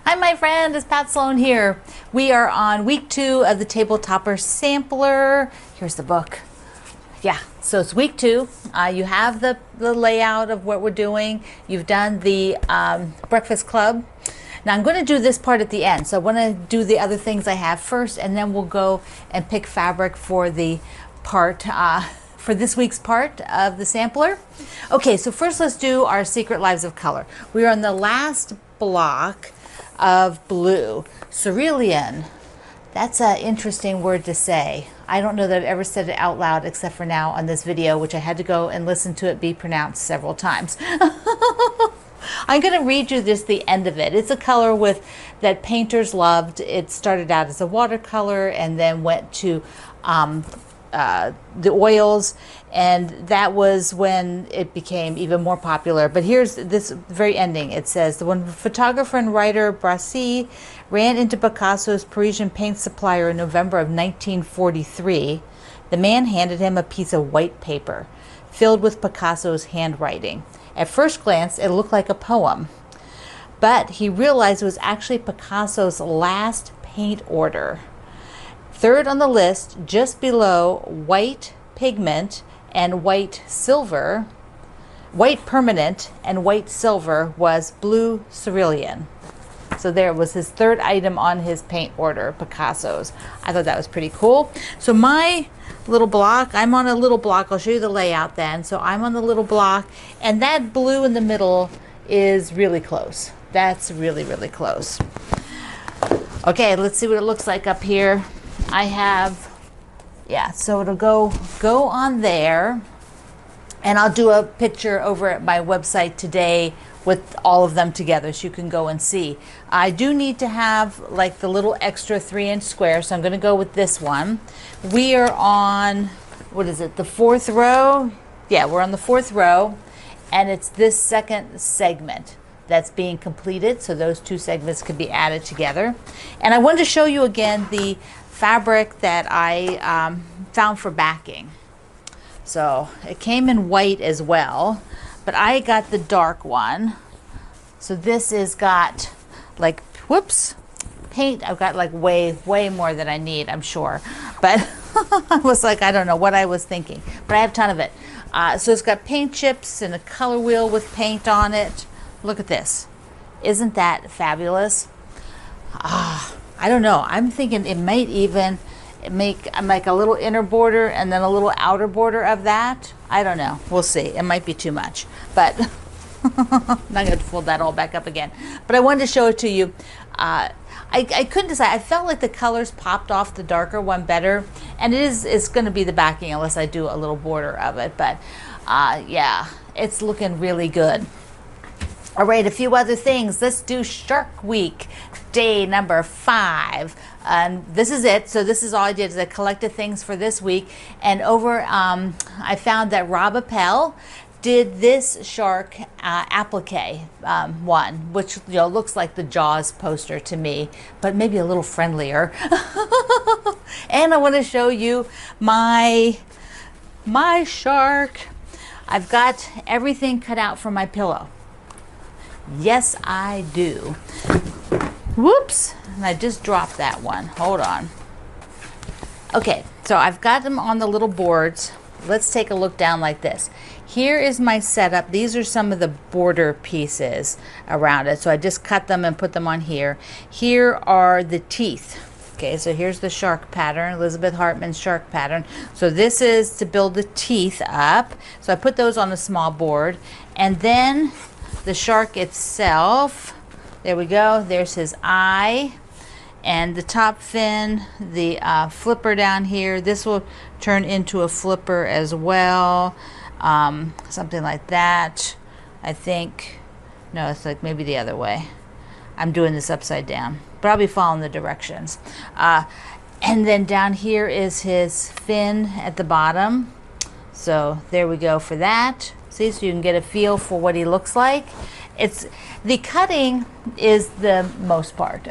Hi, my friend, it's Pat Sloan here. We are on week 2 of the Table Topper Sampler. Here's the book. Yeah, so it's week 2. You have the layout of what we're doing. You've done the Breakfast Club. Now I'm going to do this part at the end. So I want to do the other things I have first, and then we'll go and pick fabric for the part, for this week's part of the sampler. Okay, so first let's do our Secret Lives of Color. We are on the last block of blue. Cerulean. That's an interesting word to say. I don't know that I've ever said it out loud except for now on this video, which I had to go and listen to it be pronounced several times. I'm going to read you just the end of it. It's a color that painters loved. It started out as a watercolor and then went to the oils, and that was when it became even more popular. But here's this very ending. It says, when photographer and writer Brassy ran into Picasso's Parisian paint supplier in November of 1943, the man handed him a piece of white paper filled with Picasso's handwriting. At first glance, it looked like a poem, but he realized it was actually Picasso's last paint order. Third on the list, just below white pigment and white silver, white permanent and white silver, was blue cerulean. So there was his third item on his paint order, Picasso's. I thought that was pretty cool. So my little block, I'm on a little block. I'll show you the layout then. So I'm on the little block, and that blue in the middle is really close. That's really, really close. Okay, let's see what it looks like up here. I have, yeah, so it'll go on there, and I'll do a picture over at my website today with all of them together so you can go and see. I do need to have like the little extra 3-inch square, so I'm going to go with this one. We are on, what is it, the 4th row? Yeah, we're on the 4th row, and it's this second segment that's being completed, so those two segments can be added together. And I wanted to show you again the fabric that I found for backing. So it came in white as well, but I got the dark one. So this is got like, whoops, paint. I've got like way more than I need, I'm sure. But I was like, I don't know what I was thinking, but I have a ton of it. So it's got paint chips and a color wheel with paint on it. Look at this. Isn't that fabulous? I don't know. I'm thinking it might even make a little inner border and then a little outer border of that. I don't know. We'll see. It might be too much, but I'm not going to fold that all back up again. But I wanted to show it to you. I couldn't decide. I felt like the colors popped off the darker one better, and it's going to be the backing unless I do a little border of it. But yeah, it's looking really good. All right, a few other things. Let's do Shark Week, day number 5. And this is it. So this is all I did, is I collected things for this week. And over, I found that Rob Appell did this shark applique one, which looks like the Jaws poster to me, but maybe a little friendlier. And I want to show you my shark. I've got everything cut out for my pillow. Yes, I do. Whoops, and I just dropped that one. Hold on. Okay, so I've got them on the little boards. Let's take a look down like this. Here is my setup. These are some of the border pieces around it. So I just cut them and put them on here. Here are the teeth. Okay, so here's the shark pattern, Elizabeth Hartman's shark pattern. So this is to build the teeth up. So I put those on a small board. And then the shark itself, there we go, there's his eye, and the top fin, the flipper down here. This will turn into a flipper as well, something like that. I think, no, it's like maybe the other way. I'm doing this upside down, but I'll be following the directions. And then down here is his fin at the bottom. So there we go for that. See, so you can get a feel for what he looks like. The cutting is the most part.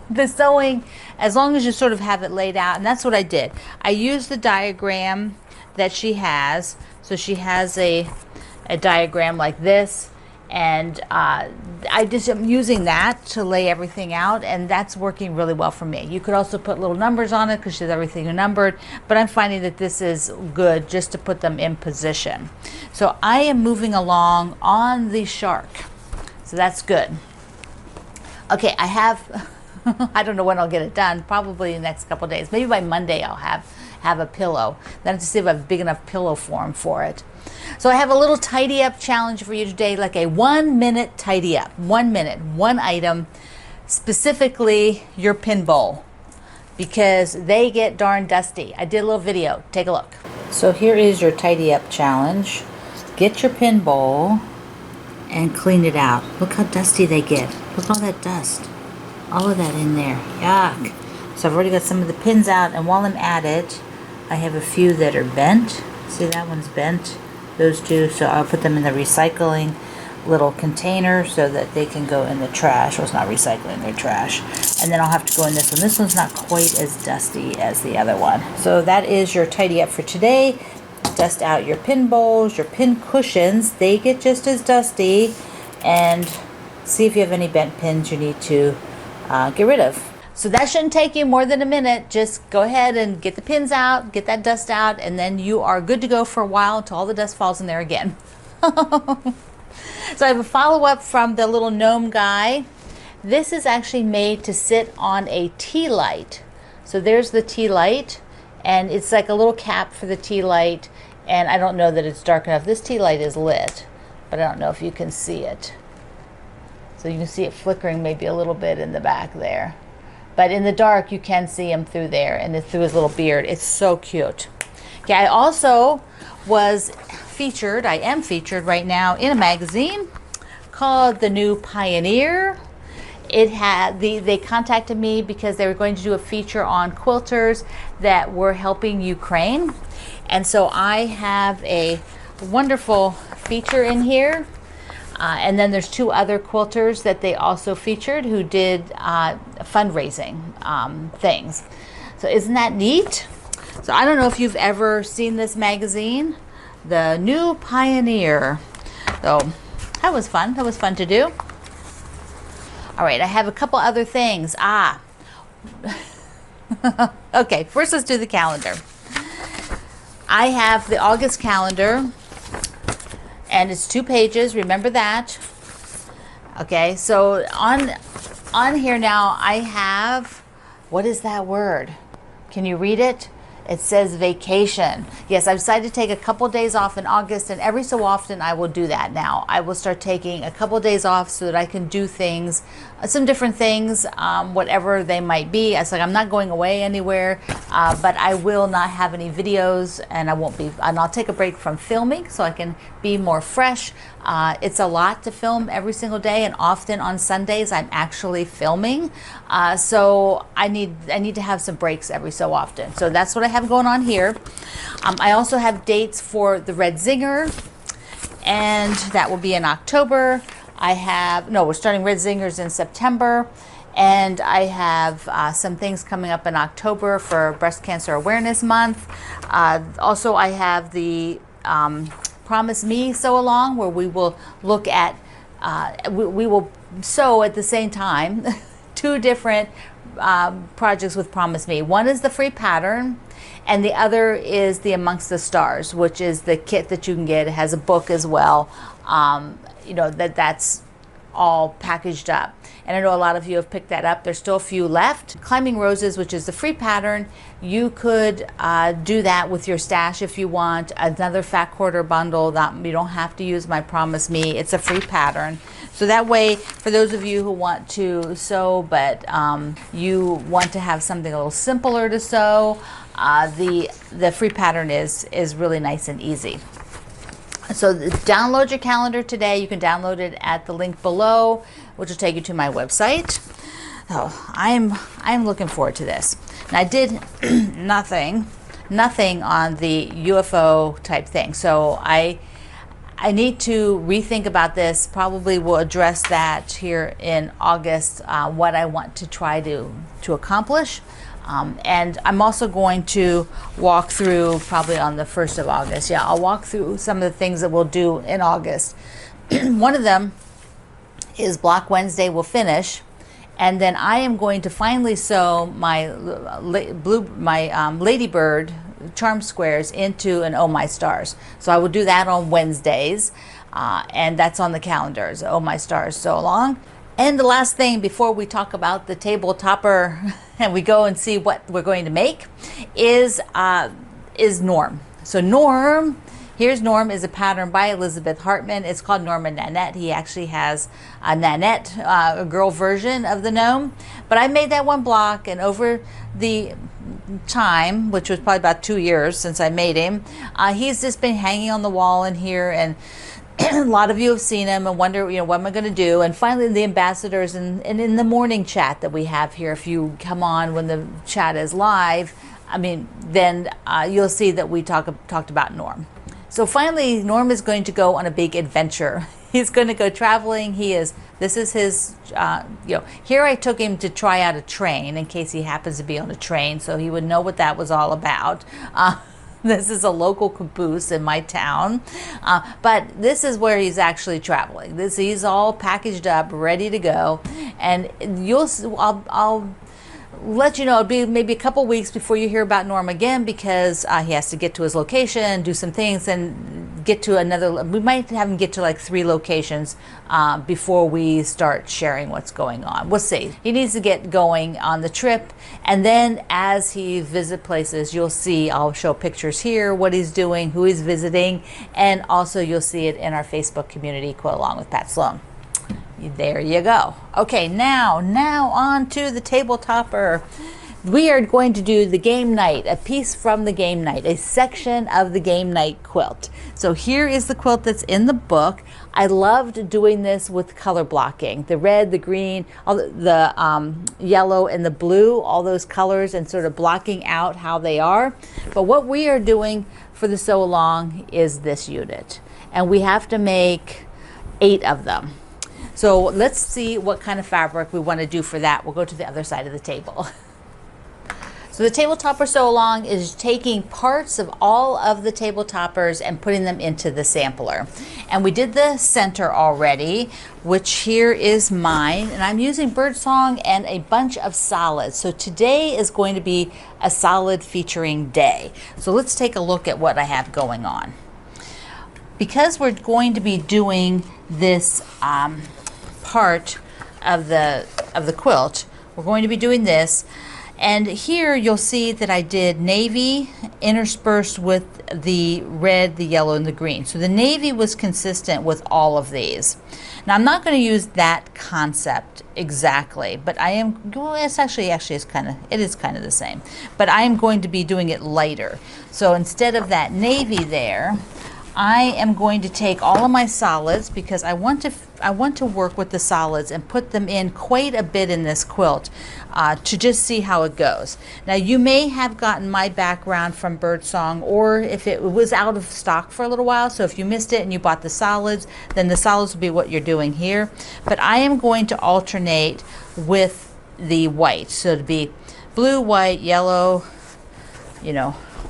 The sewing, as long as you sort of have it laid out, and that's what I did. I used the diagram that she has. So she has a diagram like this, And I just am using that to lay everything out, and that's working really well for me. You could also put little numbers on it because she's everything numbered, but I'm finding that this is good just to put them in position. So I am moving along on the shark, so that's good. Okay, I have I don't know when I'll get it done, probably in the next couple of days. Maybe by Monday I'll have a pillow. Then I have to see if I have a big enough pillow form for it. So I have a little tidy up challenge for you today, like a 1 minute tidy up. 1 minute, one item, specifically your pin bowl, because they get darn dusty. I did a little video, take a look. So here is your tidy up challenge. Get your pin bowl and clean it out. Look how dusty they get. Look at all that dust. All of that in there, yuck. So I've already got some of the pins out, and while I'm at it, I have a few that are bent. See, that one's bent. Those two, so I'll put them in the recycling little container so that they can go in the trash. Well, it's not recycling, they're trash. And then I'll have to go in this one. This one's not quite as dusty as the other one. So that is your tidy up for today. Dust out your pin bowls, your pin cushions. They get just as dusty. And see if you have any bent pins you need to get rid of. So that shouldn't take you more than a minute. Just go ahead and get the pins out, get that dust out, and then you are good to go for a while until all the dust falls in there again. So I have a follow-up from the little gnome guy. This is actually made to sit on a tea light. So there's the tea light, and it's like a little cap for the tea light, and I don't know that it's dark enough. This tea light is lit, but I don't know if you can see it. So you can see it flickering maybe a little bit in the back there. But in the dark, you can see him through there, and it's through his little beard. It's so cute. Okay, I also was featured, I am featured right now in a magazine called The New Pioneer. It had, they contacted me because they were going to do a feature on quilters that were helping Ukraine. And so I have a wonderful feature in here. And then there's two other quilters that they also featured who did fundraising things. So isn't that neat? So I don't know if you've ever seen this magazine, The New Pioneer. So that was fun. That was fun to do. All right, I have a couple other things. Okay, first let's do the calendar. I have the August calendar. And it's 2 pages, remember that. Okay, so on here now I have, what is that word? Can you read it? It says vacation. Yes, I've decided to take a couple days off in August, and every so often I will do that now. I will start taking a couple days off so that I can do things, some different things, whatever they might be. It's like I'm not going away anywhere, but I will not have any videos, and I'll take a break from filming so I can be more fresh. It's a lot to film every single day, and often on Sundays I'm actually filming. So I need to have some breaks every so often. So that's what I have going on here. I also have dates for the Red Zinger, and that will be in October. We're starting Red Zingers in September, and I have some things coming up in October for Breast Cancer Awareness Month. Also, I have the Promise Me Sew Along, where we will look at, we will sew at the same time 2 different projects with Promise Me. One is the free pattern, and the other is the Amongst the Stars, which is the kit that you can get. It has a book as well. You know, that's all packaged up. And I know a lot of you have picked that up. There's still a few left. Climbing Roses, which is the free pattern, you could do that with your stash if you want. Another fat quarter bundle, that you don't have to use my Promise Me. It's a free pattern. So that way, for those of you who want to sew, but you want to have something a little simpler to sew, the free pattern is really nice and easy. So download your calendar today. You can download it at the link below, which will take you to my website. Oh, I'm looking forward to this. And I did nothing on the UFO type thing. So I need to rethink about this. Probably will address that here in August, what I want to try to accomplish. And I'm also going to walk through, probably on the 1st of August. Yeah, I'll walk through some of the things that we'll do in August. One of them is Block Wednesday will finish, and then I am going to finally sew my ladybird charm squares into an Oh My Stars. So I will do that on Wednesdays, and that's on the calendars. Oh My Stars Sew Along. And the last thing before we talk about the table topper and we go and see what we're going to make is Norm. So Norm, here's Norm, is a pattern by Elizabeth Hartman. It's called Norm and Nanette. He actually has a Nanette, a girl version of the gnome. But I made that one block, and over the time, which was probably about 2 years since I made him, he's just been hanging on the wall in here, and a lot of you have seen him and wonder, what am I going to do? And finally, the ambassadors and in the morning chat that we have here, if you come on when the chat is live, then you'll see that we talked about Norm. So finally, Norm is going to go on a big adventure. He's going to go traveling. This is his, here I took him to try out a train in case he happens to be on a train, so he would know what that was all about. This is a local caboose in my town, but this is where he's actually traveling. He's all packaged up, ready to go, and I'll let you know. It'll be maybe a couple weeks before you hear about Norm again, because he has to get to his location, do some things, and get to another. We might have him get to like 3 locations before we start sharing what's going on. We'll see. He needs to get going on the trip, and then as he visits places, you'll see, I'll show pictures here, what he's doing, who he's visiting, and also you'll see it in our Facebook community, Quilt Along with Pat Sloan. There you go. Okay, now on to the table topper. We are going to do the game night, a piece from the game night, a section of the game night quilt. So here is the quilt that's in the book. I loved doing this with color blocking, the red, the green, all the yellow and the blue, all those colors, and sort of blocking out how they are. But what we are doing for the sew along is this unit, and we have to make 8 of them. So let's see what kind of fabric we want to do for that. We'll go to the other side of the table. So the table topper sew along is taking parts of all of the table toppers and putting them into the sampler. And we did the center already, which here is mine. And I'm using birdsong and a bunch of solids. So today is going to be a solid featuring day. So let's take a look at what I have going on. Because we're going to be doing this part of the quilt, we're going to be doing this, and here you'll see that I did navy interspersed with the red, the yellow, and the green. So the navy was consistent with all of these. Now I'm not going to use that concept exactly, but I am, well, it's actually is kind of the same, but I am going to be doing it lighter. So instead of that navy there, I am going to take all of my solids, because I want to work with the solids and put them in quite a bit in this quilt to just see how it goes. Now you may have gotten my background from Birdsong, or if it was out of stock for a little while, so if you missed it and you bought the solids, then the solids will be what you're doing here. But I am going to alternate with the white, so it'd be blue, white, yellow,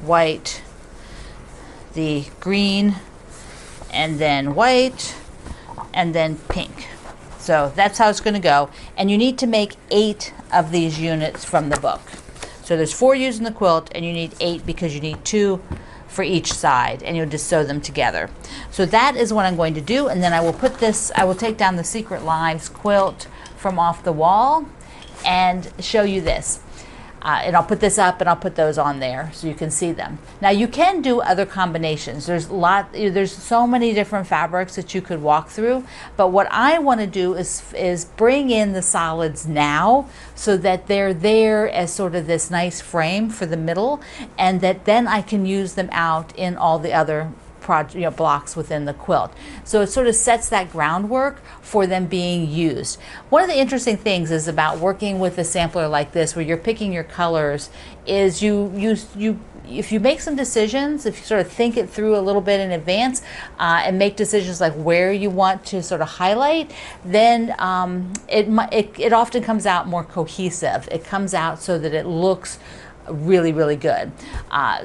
white, the green, and then white, and then pink. So that's how it's going to go. And you need to make 8 of these units from the book. So there's 4 using the quilt, and you need 8 because you need 2 for each side, and you'll just sew them together. So that is what I'm going to do, and then I will take down the Secret Lives quilt from off the wall and show you this. And I'll put this up, and I'll put those on there so you can see them. Now you can do other combinations. There's so many different fabrics that you could walk through, but what I want to do is bring in the solids now so that they're there as sort of this nice frame for the middle, and that then I can use them out in all the other blocks within the quilt. So it sort of sets that groundwork for them being used. One of the interesting things is about working with a sampler like this, where you're picking your colors, is if you make some decisions, if you sort of think it through a little bit in advance and make decisions like where you want to sort of highlight, then it often comes out more cohesive. It comes out so that it looks really, really good.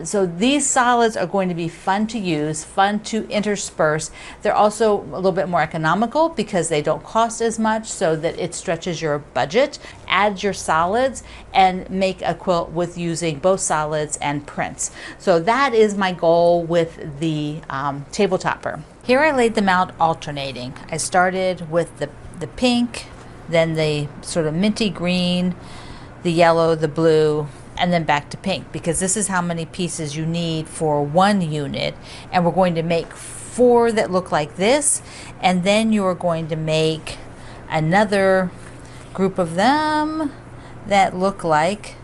So these solids are going to be fun to use, fun to intersperse. They're also a little bit more economical because they don't cost as much, so that it stretches your budget. Add your solids and make a quilt with using both solids and prints. So that is my goal with the table topper. Here I laid them out alternating. I started with the pink, then the sort of minty green, the yellow, the blue, and then back to pink, because this is how many pieces you need for one unit, and we're going to make 4 that look like this, and then you are going to make another group of them that look like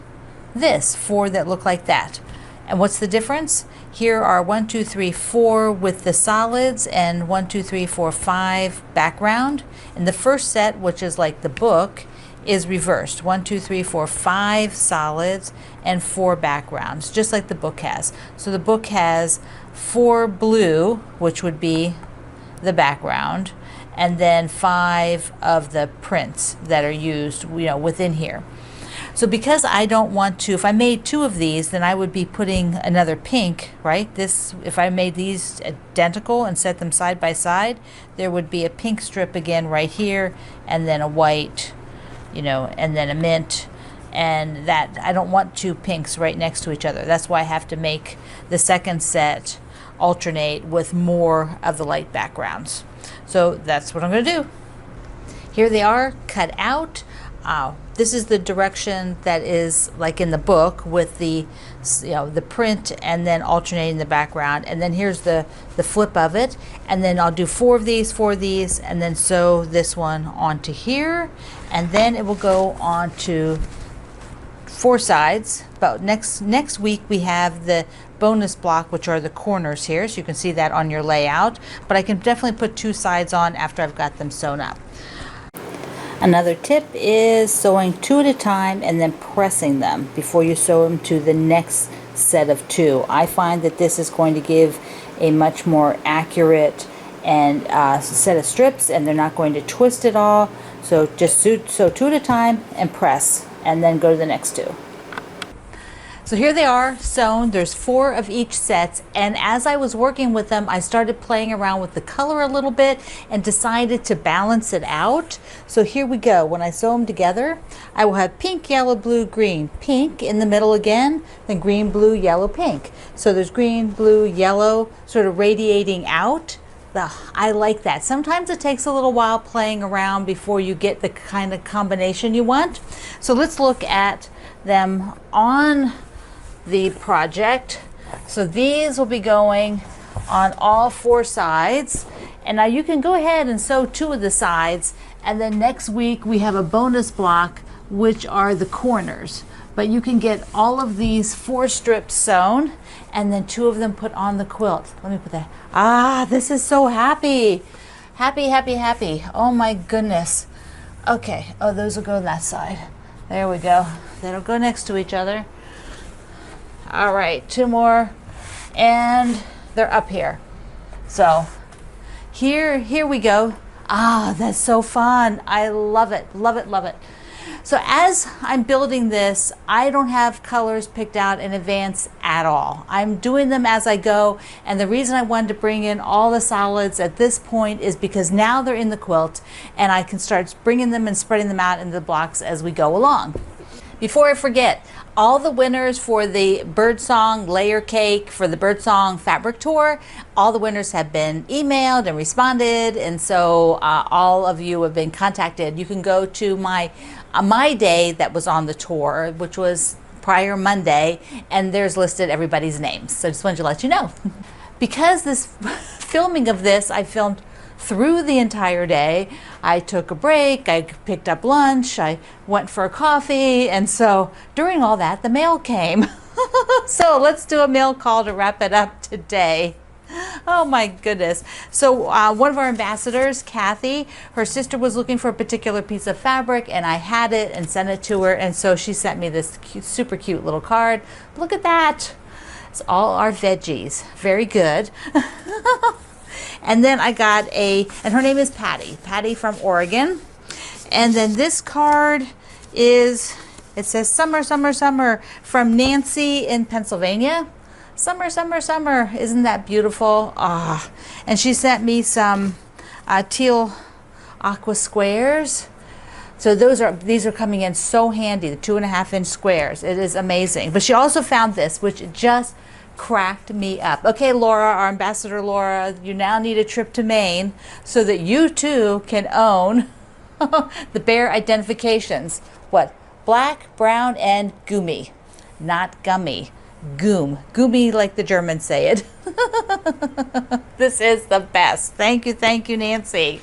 this, 4 that look like that. And what's the difference? Here are 1, 2, 3, 4 with the solids, and 1, 2, 3, 4, 5 background. And the first set, which is like the book, is reversed. 1, 2, 3, 4, 5 solids and 4 backgrounds, just like the book has. So the book has 4 blue, which would be the background, and then 5 of the prints that are used, within here. So because I don't want to, if I made 2 of these, then I would be putting another pink, right? If I made these identical and set them side by side, there would be a pink strip again right here, and then a white, and then a mint, and that I don't want 2 pinks right next to each other. That's why I have to make the second set alternate with more of the light backgrounds. So that's what I'm going to do. Here they are cut out. This is the direction that is like in the book with the print and then alternating the background, and then here's the flip of it, and then I'll do 4 of these, and then sew this one onto here, and then it will go on to 4 sides. But next week we have the bonus block, which are the corners here, so you can see that on your layout, but I can definitely put 2 sides on after I've got them sewn up. Another tip is sewing 2 at a time and then pressing them before you sew them to the next set of 2. I find that this is going to give a much more accurate and set of strips, and they're not going to twist at all. So just sew 2 at a time and press, and then go to the next 2. So here they are sewn. There's 4 of each set, and as I was working with them, I started playing around with the color a little bit and decided to balance it out. So here we go. When I sew them together, I will have pink, yellow, blue, green, pink in the middle again, then green, blue, yellow, pink. So there's green, blue, yellow sort of radiating out. I like that. Sometimes it takes a little while playing around before you get the kind of combination you want. So let's look at them on the project. So these will be going on all 4 sides, and now you can go ahead and sew 2 of the sides, and then next week we have a bonus block, which are the corners. But you can get all of these 4 strips sewn, and then 2 of them put on the quilt. Let me put that. This is so happy. Happy. Oh my goodness. Okay, those will go on that side. There we go. That'll go next to each other. All right, 2 more, and they're up here. So here we go. That's so fun. I love it. So as I'm building this, I don't have colors picked out in advance at all. I'm doing them as I go, and the reason I wanted to bring in all the solids at this point is because now they're in the quilt, and I can start bringing them and spreading them out into the blocks as we go along. Before I forget, all the winners for the Birdsong Layer Cake for the Birdsong Fabric Tour, all the winners have been emailed and responded, and so all of you have been contacted. You can go to my day that was on the tour, which was prior Monday, and there's listed everybody's names. So just wanted to let you know. Because this filming of this, I filmed through the entire day. I took a break, I picked up lunch, I went for a coffee, and so during all that, the mail came. So let's do a mail call to wrap it up today. Oh my goodness. So one of our ambassadors, Kathy, her sister was looking for a particular piece of fabric, and I had it and sent it to her, and so she sent me this super cute little card. Look at that. It's all our veggies. Very good. And then I got and her name is Patty from Oregon. And then this card is It says summer, summer, summer from Nancy in Pennsylvania. Summer, summer, summer. Isn't that beautiful? Ah, and she sent me some teal aqua squares. So these are coming in so handy, the 2.5 inch squares. It is amazing. But she also found this, which just cracked me up. Okay, Laura, our ambassador Laura, you now need a trip to Maine so that you too can own the bear identifications. What? Black, brown, and gummy. Not gummy. Goom. Gummy like the Germans say it. This is the best. Thank you, Nancy.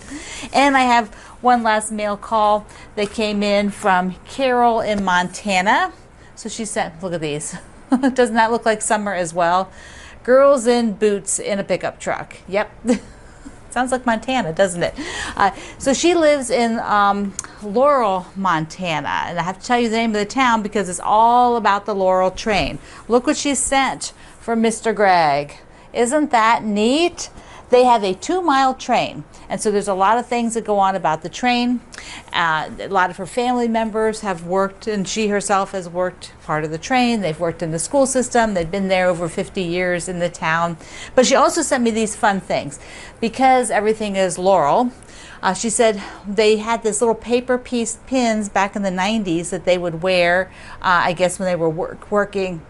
And I have one last mail call that came in from Carol in Montana. So she sent, look at these. Doesn't that look like summer as well? Girls in boots in a pickup truck. Yep. Sounds like Montana, doesn't it? So she lives in Laurel, Montana. And I have to tell you the name of the town because it's all about the Laurel train. Look what she sent for Mr. Greg. Isn't that neat? They have a 2-mile train. And so there's a lot of things that go on about the train. A lot of her family members have worked, and she herself has worked part of the train. They've worked in the school system. They've been there over 50 years in the town. But she also sent me these fun things. Because everything is Laurel, she said they had this little paper piece pins back in the 90s that they would wear, I guess when they were working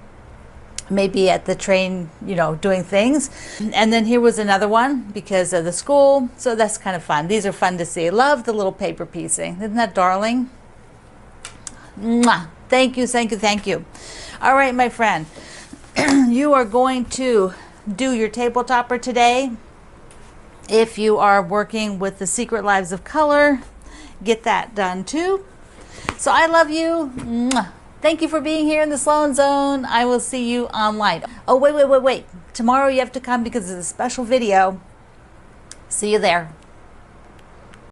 maybe at the train, you know, doing things. And then here was another one because of the school. So that's kind of fun. These are fun to see. Love the little paper piecing. Isn't that darling? Mwah. Thank you, thank you, thank you. All right, my friend. You are going to do your table topper today. If you are working with the Secret Lives of Color, get that done too. So I love you. Mwah. Thank you for being here in the Sloan Zone. I will see you online. Oh, wait. Tomorrow you have to come because it's a special video. See you there.